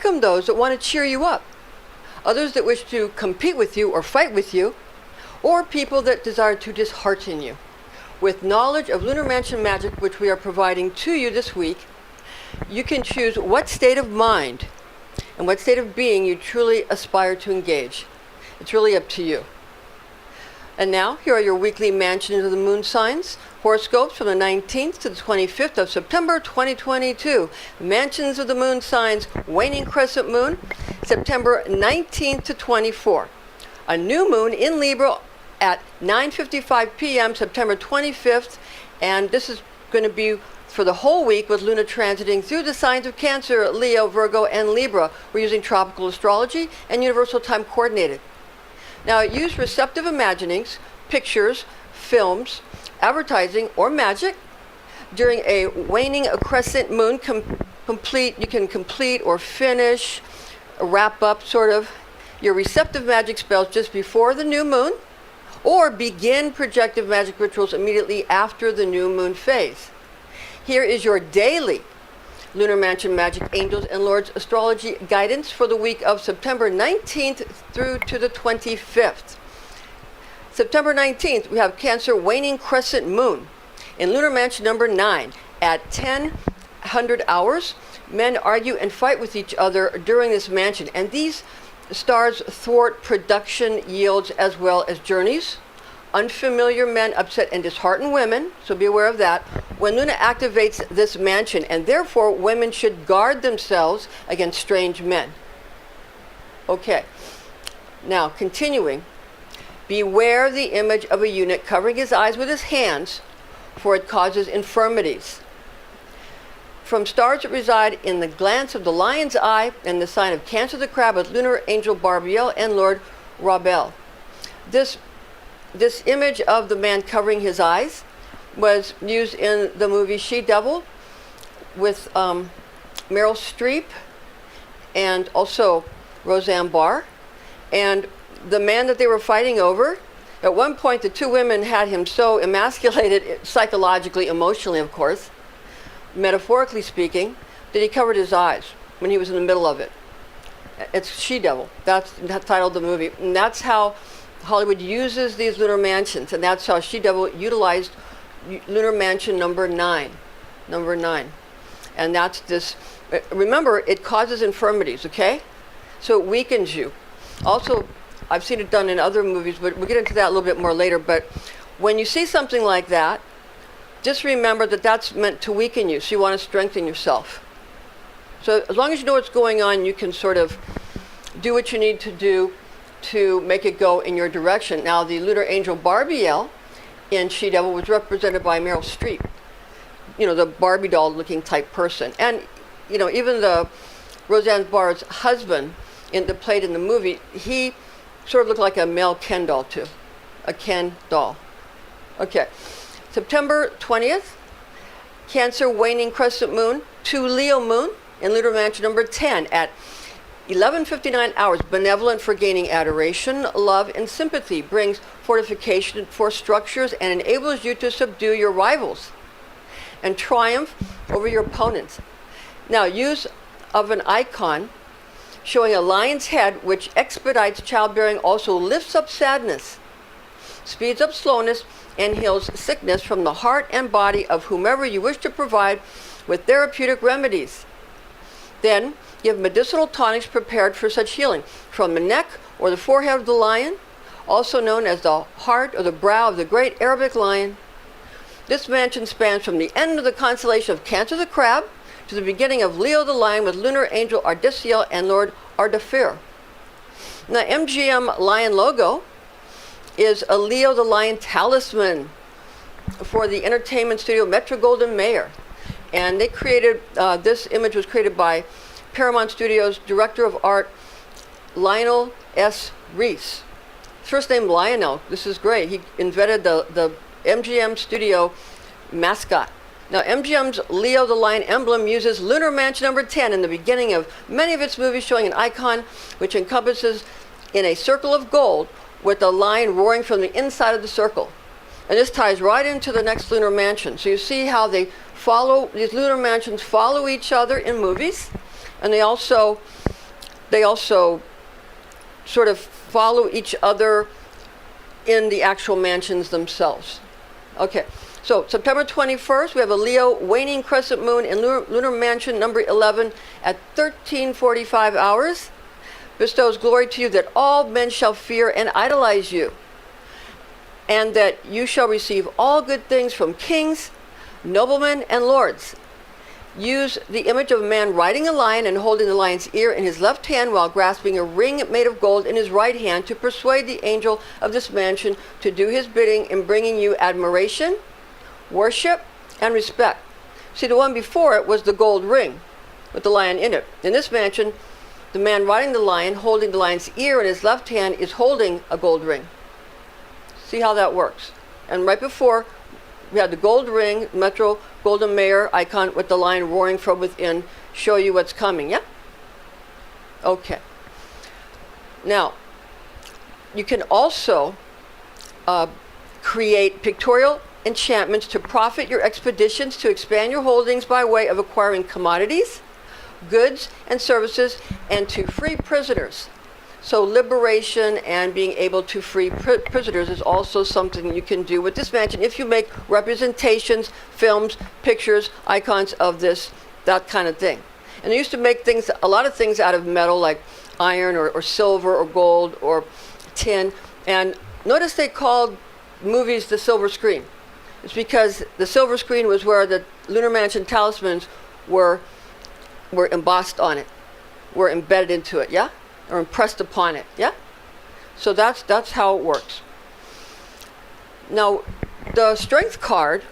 welcome those that want to cheer you up, others that wish to compete with you or fight with you, or people that desire to dishearten you. With knowledge of Lunar Mansion Magick, which we are providing to you this week, you can choose what state of mind and what state of being you truly aspire to engage. It's really up to you. And now, here are your weekly Mansions of the Moon Signs Horoscopes from the 19th to the 25th of September 2022. Mansions of the Moon Signs, Waning Crescent Moon, September 19th to 24. A new moon in Libra at 9:55 p.m. September 25th, and this is going to be for the whole week with Luna transiting through the signs of Cancer, Leo, Virgo, and Libra. We're using tropical astrology and universal time coordinated. Now, use receptive imaginings, pictures, films, advertising, or magic during a waning crescent moon. You can complete or finish, wrap up sort of your receptive magic spells just before the new moon, or begin projective magic rituals immediately after the new moon phase. Here is your daily Lunar Mansion Magick Angels and Lords Astrology guidance for the week of September 19th through to the 25th. September 19th, we have Cancer Waning Crescent Moon in Lunar Mansion number 9 at 1000 hours. Men argue and fight with each other during this mansion, and these stars thwart production yields as well as journeys. Unfamiliar men upset and dishearten women, so be aware of that, when Luna activates this mansion, and therefore women should guard themselves against strange men. Okay, now continuing. Beware the image of a eunuch covering his eyes with his hands, for it causes infirmities. From stars that reside in the glance of the lion's eye and the sign of Cancer the crab with Lunar Angel Barbiel and Lord Rabel. This image of the man covering his eyes was used in the movie She-Devil with Meryl Streep and also Roseanne Barr. And the man that they were fighting over, at one point the two women had him so emasculated, psychologically, emotionally of course, metaphorically speaking, that he covered his eyes when he was in the middle of it. It's She-Devil. That's titled the movie. And that's how Hollywood uses these lunar mansions, and that's how She-Devil utilized Lunar Mansion number 9. And that's this, remember, it causes infirmities, okay? So it weakens you. Also, I've seen it done in other movies, but we'll get into that a little bit more later. But when you see something like that, just remember that that's meant to weaken you, so you want to strengthen yourself. So as long as you know what's going on, you can sort of do what you need to do to make it go in your direction. Now, the Lunar Angel Barbiel in She-Devil was represented by Meryl Streep, you know, the Barbie doll looking type person. And, you know, even the Roseanne Barr's husband that played in the movie, he sort of looked like a male Ken doll too, a Ken doll. Okay, September 20th, Cancer Waning Crescent Moon to Leo Moon in Lunar Mansion number 10 at 11:59 hours. Benevolent for gaining adoration, love, and sympathy. Brings fortification for structures and enables you to subdue your rivals and triumph over your opponents. Now, use of an icon showing a lion's head, which expedites childbearing, also lifts up sadness, speeds up slowness, and heals sickness from the heart and body of whomever you wish to provide with therapeutic remedies. Then, give medicinal tonics prepared for such healing from the neck or the forehead of the lion, also known as the heart or the brow of the great Arabic lion. This mansion spans from the end of the constellation of Cancer the crab to the beginning of Leo the lion with Lunar Angel Ardiciel and Lord Ardafir. Now, MGM Lion logo is a Leo the lion talisman for the entertainment studio Metro-Goldwyn-Mayer. And they created, this image was created by Paramount Studios Director of Art Lionel S. Reese. First name Lionel. This is great. He invented the MGM studio mascot. Now, MGM's Leo the Lion emblem uses Lunar Mansion number 10 in the beginning of many of its movies, showing an icon which encompasses in a circle of gold with the lion roaring from the inside of the circle. And this ties right into the next lunar mansion. So you see how these lunar mansions follow each other in movies, and they also they also sort of follow each other in the actual mansions themselves. Okay, so September 21st, we have a Leo waning crescent moon in Lunar Mansion number 11 at 13:45 hours. Bestows glory to you that all men shall fear and idolize you, and that you shall receive all good things from kings, noblemen, and lords. Use the image of a man riding a lion and holding the lion's ear in his left hand while grasping a ring made of gold in his right hand to persuade the angel of this mansion to do his bidding in bringing you admiration, worship, and respect. See, the one before it was the gold ring with the lion in it. In this mansion, the man riding the lion, holding the lion's ear in his left hand, is holding a gold ring. See how that works? And right before, we had the gold ring, Metro Golden Mayor icon with the lion roaring from within, show you what's coming, yeah? Okay. Now, you can also create pictorial enchantments to profit your expeditions, to expand your holdings by way of acquiring commodities, goods, and services, and to free prisoners. So liberation and being able to free prisoners is also something you can do with this mansion if you make representations, films, pictures, icons of this, that kind of thing. And they used to make things, a lot of things out of metal, like iron or silver or gold or tin. And notice they called movies the silver screen. It's because the silver screen was where the Lunar Mansion talismans were embossed on it, were embedded into it, yeah? Or impressed upon it, yeah? So that's how it works. Now, the Strength card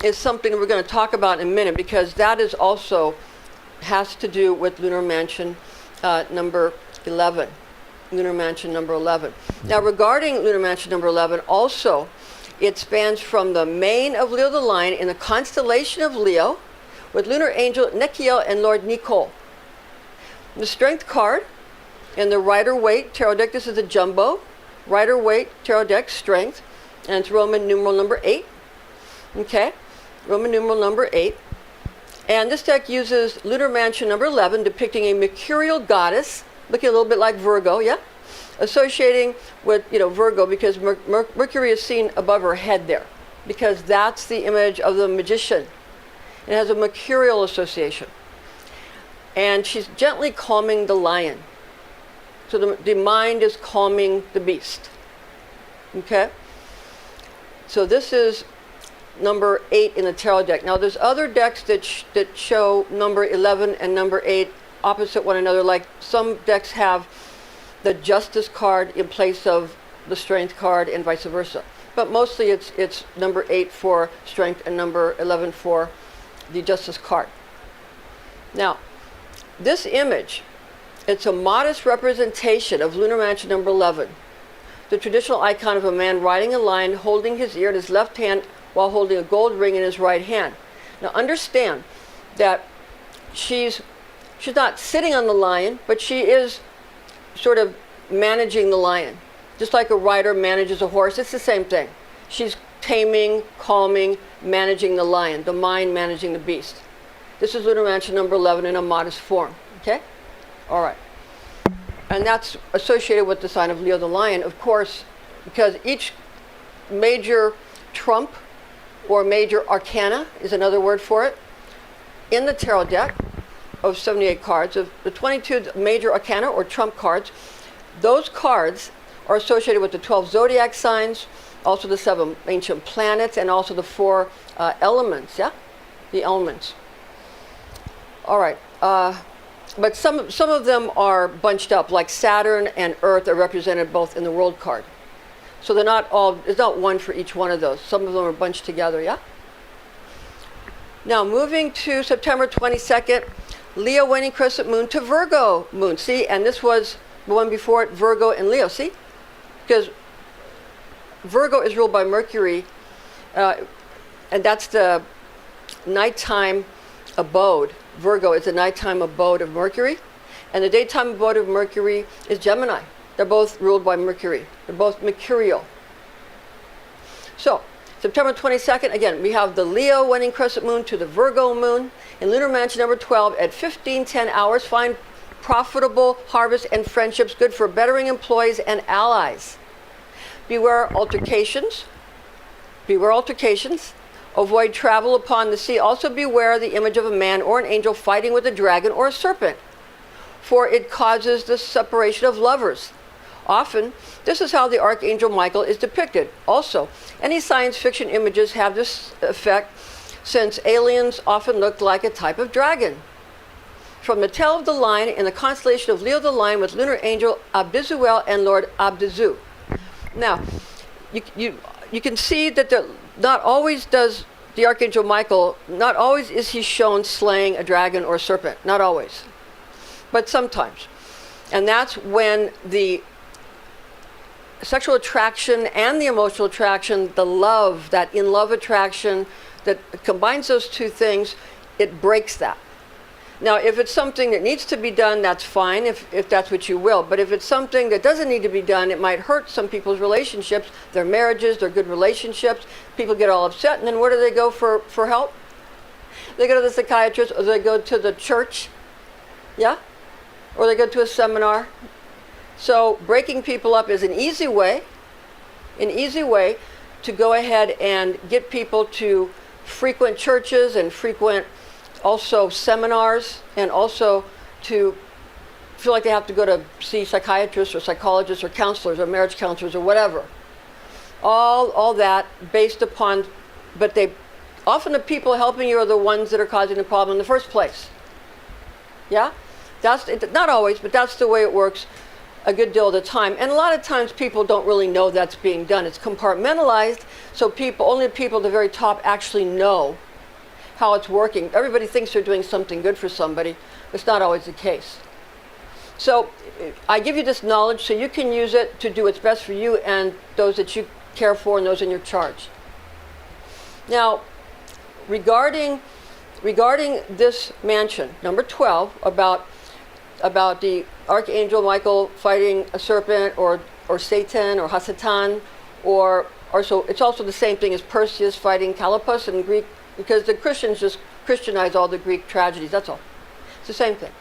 is something we're going to talk about in a minute, because that is also has to do with Lunar Mansion number 11. Lunar Mansion number 11. Now, regarding Lunar Mansion number 11, also, it spans from the mane of Leo the Lion in the constellation of Leo, with lunar angel Nekiel and Lord Nicole. The Strength card in the Rider-Waite Tarot deck, this is the Jumbo Rider-Waite Tarot deck, Strength, and it's Roman numeral number 8. Okay, Roman numeral number 8. And this deck uses Lunar Mansion number 11, depicting a mercurial goddess, looking a little bit like Virgo, yeah? Associating with, Virgo, because Mercury is seen above her head there, because that's the image of the magician. It has a mercurial association. And she's gently calming the lion. So the mind is calming the beast. Okay? So this is number 8 in the tarot deck. Now there's other decks that show number 11 and number 8 opposite one another. Like some decks have the Justice card in place of the Strength card and vice versa. But mostly it's number 8 for Strength and number 11 for the Justice card. Now, this image, it's a modest representation of Lunar Mansion number 11, the traditional icon of a man riding a lion, holding his ear in his left hand while holding a gold ring in his right hand. Now understand that she's not sitting on the lion, but she is sort of managing the lion. Just like a rider manages a horse, it's the same thing. She's taming, calming, managing the lion, the mind managing the beast. This is Lunar Mansion number 11 in a modest form, okay? All right. And that's associated with the sign of Leo the Lion, of course, because each major trump or major arcana is another word for it. In the tarot deck of 78 cards, of the 22 major arcana or trump cards, those cards are associated with the 12 zodiac signs, also the 7 ancient planets, and also the 4 elements, yeah? The elements. All right. But some of them are bunched up, like Saturn and Earth are represented both in the World card. So they're not all, it's not one for each one of those. Some of them are bunched together, yeah? Now, moving to September 22nd, Leo waning crescent moon to Virgo moon. See, and this was the one before it, Virgo and Leo, see? Because Virgo is ruled by Mercury, and that's the nighttime abode. Virgo is the nighttime abode of Mercury, and the daytime abode of Mercury is Gemini. They're both ruled by Mercury. They're both mercurial. So, September 22nd, again, we have the Leo waning crescent moon to the Virgo moon in Lunar Mansion number 12 at 15:10 hours. Find profitable harvest and friendships, good for bettering employees and allies. Beware altercations. Beware altercations. Avoid travel upon the sea. Also beware the image of a man or an angel fighting with a dragon or a serpent, for it causes the separation of lovers. Often, this is how the Archangel Michael is depicted. Also, any science fiction images have this effect, since aliens often look like a type of dragon. From the tail of the lion in the constellation of Leo the Lion with lunar angel Abdizuel and Lord Abdizu. Now, you can see that not always does the Archangel Michael, not always is he shown slaying a dragon or a serpent. Not always. But sometimes. And that's when the sexual attraction and the emotional attraction, the love, that in-love attraction that combines those two things, it breaks that. Now, if it's something that needs to be done, that's fine, if that's what you will. But if it's something that doesn't need to be done, it might hurt some people's relationships, their marriages, their good relationships. People get all upset, and then where do they go for help? They go to the psychiatrist, or they go to the church, yeah? Or they go to a seminar. So breaking people up is an easy way to go ahead and get people to frequent churches and frequent also seminars, and also to feel like they have to go to see psychiatrists or psychologists or counselors or marriage counselors or whatever. All that based upon, but often the people helping you are the ones that are causing the problem in the first place. Yeah? Not always, but that's the way it works a good deal of the time. And a lot of times people don't really know that's being done. It's compartmentalized, so only people at the very top actually know how it's working. Everybody thinks they're doing something good for somebody. It's not always the case. So I give you this knowledge so you can use it to do what's best for you and those that you care for and those in your charge. Now, regarding this mansion, number 12, about the Archangel Michael fighting a serpent or Satan or Hasatan, or so it's also the same thing as Perseus fighting Calipus in Greek, because the Christians just Christianize all the Greek tragedies, that's all. It's the same thing.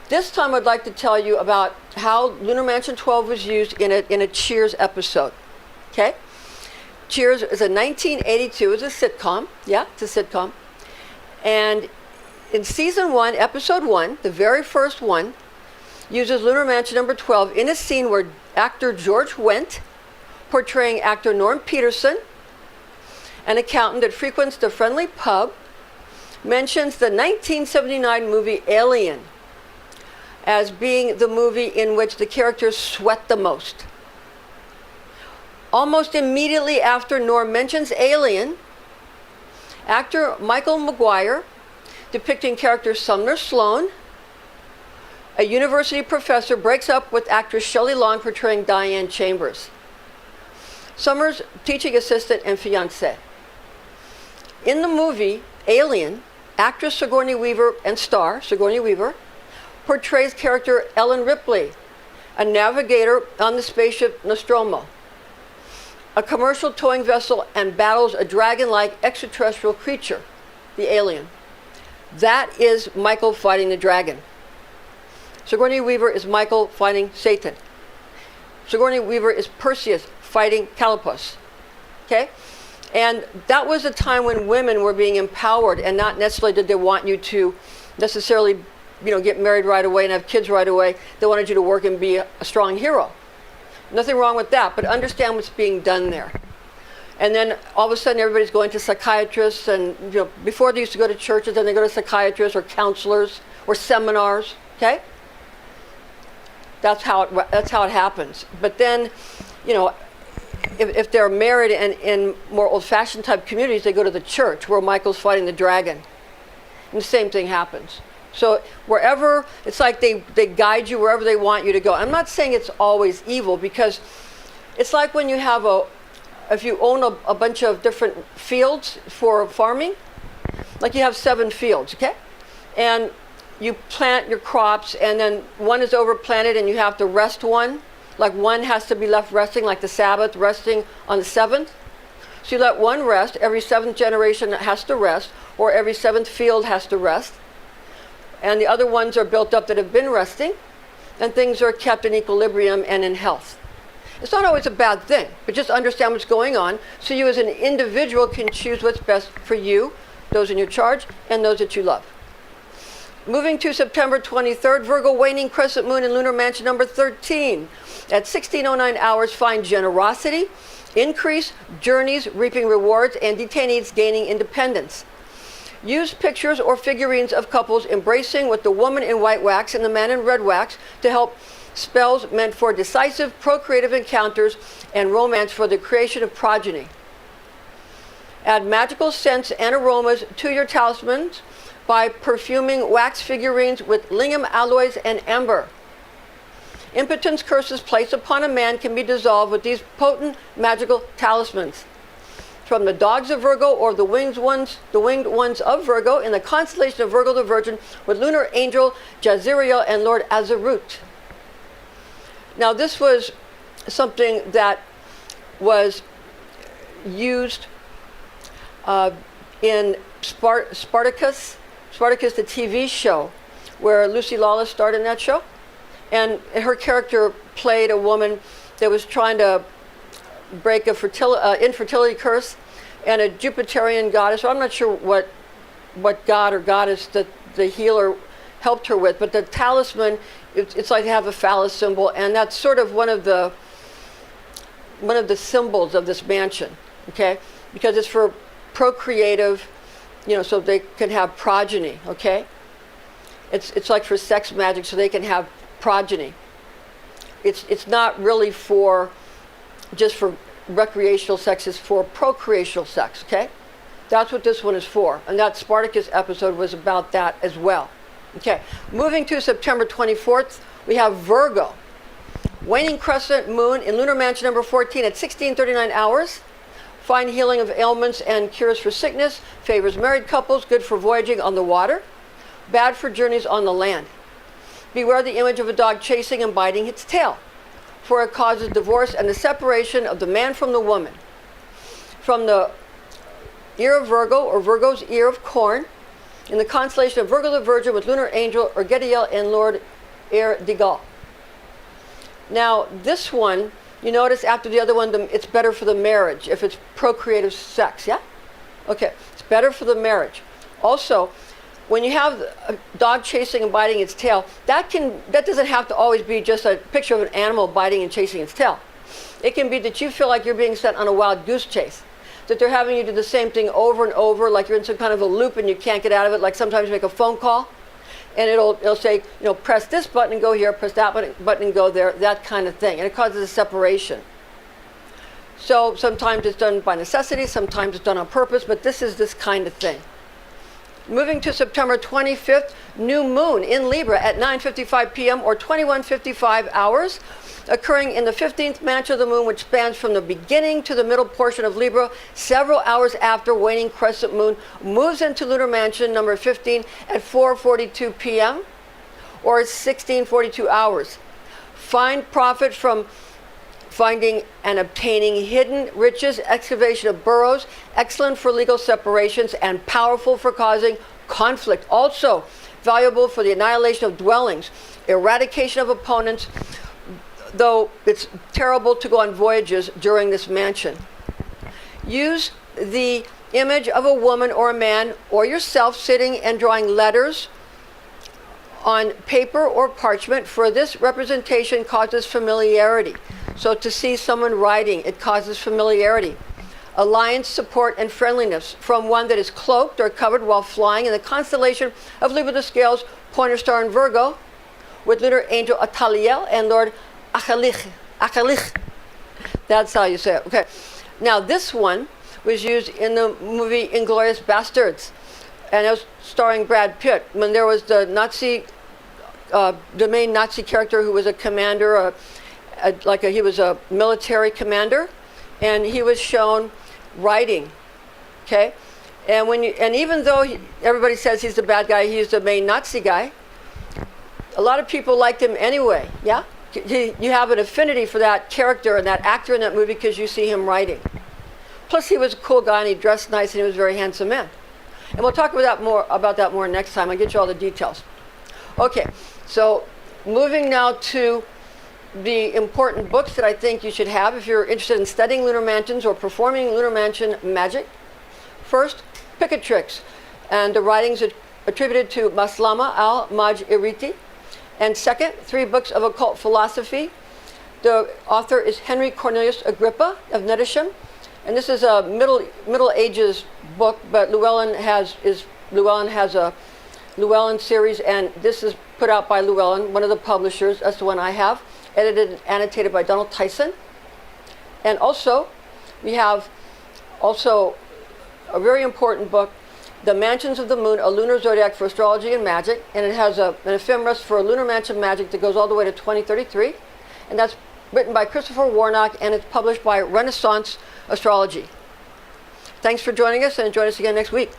This time I'd like to tell you about how Lunar Mansion 12 was used in a Cheers episode. Okay? Cheers is a 1982, it's a sitcom. Yeah, it's a sitcom. And in season 1, episode 1, the very first one, uses Lunar Mansion number 12 in a scene where actor George Wendt, portraying actor Norm Peterson, an accountant that frequents the friendly pub, mentions the 1979 movie Alien as being the movie in which the characters sweat the most. Almost immediately after Norm mentions Alien, actor Michael Maguire, depicting character Sumner Sloan, a university professor, breaks up with actress Shelley Long, portraying Diane Chambers, Summer's teaching assistant and fiancée. In the movie Alien, actress Sigourney Weaver and star Sigourney Weaver portrays character Ellen Ripley, a navigator on the spaceship Nostromo, a commercial towing vessel, and battles a dragon-like extraterrestrial creature, the alien. That is Michael fighting the dragon. Sigourney Weaver is Michael fighting Satan. Sigourney Weaver is Perseus fighting Calipus. Okay? And that was a time when women were being empowered, and not necessarily did they want you to necessarily, get married right away and have kids right away. They wanted you to work and be a strong hero. Nothing wrong with that, but understand what's being done there. And then all of a sudden everybody's going to psychiatrists, and before they used to go to churches, then they go to psychiatrists or counselors or seminars. Okay? That's how it happens. But then, if they're married and in more old-fashioned type communities, they go to the church where Michael's fighting the dragon. And the same thing happens. So wherever, it's like they guide you wherever they want you to go. I'm not saying it's always evil, because it's like when you have if you own a bunch of different fields for farming, like you have 7 fields, okay? And you plant your crops, and then one is overplanted and you have to rest one. Like one has to be left resting, like the Sabbath, resting on the 7th. So you let one rest, every 7th generation has to rest, or every 7th field has to rest. and the other ones are built up that have been resting, and things are kept in equilibrium and in health. It's not always a bad thing, but just understand what's going on so you as an individual can choose what's best for you, those in your charge, and those that you love. Moving to September 23rd, Virgo waning crescent moon in lunar mansion number 13. At 16:09 hours, find generosity, increase, journeys, reaping rewards, and detainees gaining independence. Use pictures or figurines of couples embracing with the woman in white wax and the man in red wax to help spells meant for decisive, procreative encounters and romance for the creation of progeny. Add magical scents and aromas to your talismans by perfuming wax figurines with lingam alloys and amber. Impotence curses placed upon a man can be dissolved with these potent magical talismans. From the dogs of Virgo or the winged ones of Virgo in the constellation of Virgo the Virgin with lunar angel Jazariel and Lord Azarut. Now this was something that was used in Spartacus the TV show, where Lucy Lawless starred in that show. And her character played a woman that was trying to break a infertility curse, and a Jupiterian goddess. So I'm not sure what god or goddess that the healer helped her with, but the talisman, it's like to have a phallus symbol, and that's sort of one of the symbols of this mansion, okay? Because it's for procreative, so they can have progeny, okay? It's like for sex magic, so they can have progeny. It's not really for just for recreational sex, it's for procreational sex, okay? That's what this one is for. And that Spartacus episode was about that as well. Okay, moving to September 24th, we have Virgo. Waning crescent moon in lunar mansion number 14 at 16:39 hours. Find healing of ailments and cures for sickness. Favors married couples, good for voyaging on the water. Bad for journeys on the land. Beware the image of a dog chasing and biting its tail, for it causes divorce and the separation of the man from the woman. From the ear of Virgo, or Virgo's ear of corn, in the constellation of Virgo the Virgin with lunar angel Ergediel and Lord Erdigal. Now this one, you notice after the other one, it's better for the marriage if it's procreative sex, yeah? Okay, it's better for the marriage. Also, when you have a dog chasing and biting its tail, that doesn't have to always be just a picture of an animal biting and chasing its tail. It can be that you feel like you're being sent on a wild goose chase, that they're having you do the same thing over and over, like you're in some kind of a loop and you can't get out of it, like sometimes you make a phone call and it'll say, press this button and go here, press that button and go there, that kind of thing. And it causes a separation. So sometimes it's done by necessity, sometimes it's done on purpose, but this is this kind of thing. Moving to September 25th, new moon in Libra at 9:55 p.m. or 21:55 hours, occurring in the 15th mansion of the moon, which spans from the beginning to the middle portion of Libra, several hours after waning crescent moon moves into lunar mansion number 15 at 4:42 p.m. or 16:42 hours. Find profit from finding and obtaining hidden riches, excavation of burrows, excellent for legal separations, and powerful for causing conflict. Also valuable for the annihilation of dwellings, eradication of opponents, though it's terrible to go on voyages during this mansion. Use the image of a woman or a man or yourself sitting and drawing letters on paper or parchment, for this representation causes familiarity. So to see someone writing, it causes familiarity. Alliance, support, and friendliness from one that is cloaked or covered while flying in the constellation of Libra the Scales, pointer star in Virgo, with lunar angel Ataliel and Lord Achalich. That's how you say it. Okay. Now this one was used in the movie Inglourious Bastards, and it was starring Brad Pitt. When there was the main Nazi character who was a commander, he was a military commander, and he was shown writing. Okay, and even though everybody says he's the bad guy, he's the main Nazi guy, a lot of people liked him anyway. Yeah, you have an affinity for that character and that actor in that movie because you see him writing. Plus, he was a cool guy and he dressed nice and he was a very handsome man. And we'll talk about that more next time. I'll get you all the details. Okay, so moving now to the important books that I think you should have if you're interested in studying lunar mansions or performing lunar mansion magic. First, Picatrix, and the writings attributed to Maslama al-Majiriti. And second, 3 books of occult philosophy. The author is Henry Cornelius Agrippa of Nettisham, and this is a Middle Ages book, but Llewellyn has a Llewellyn series, and this is put out by Llewellyn, one of the publishers. That's the one I have, edited and annotated by Donald Tyson. And also, we have also a very important book, The Mansions of the Moon, a Lunar Zodiac for Astrology and Magic, and it has an ephemeris for Lunar Mansion Magick that goes all the way to 2033, and that's written by Christopher Warnock, and it's published by Renaissance Astrology. Thanks for joining us, and join us again next week.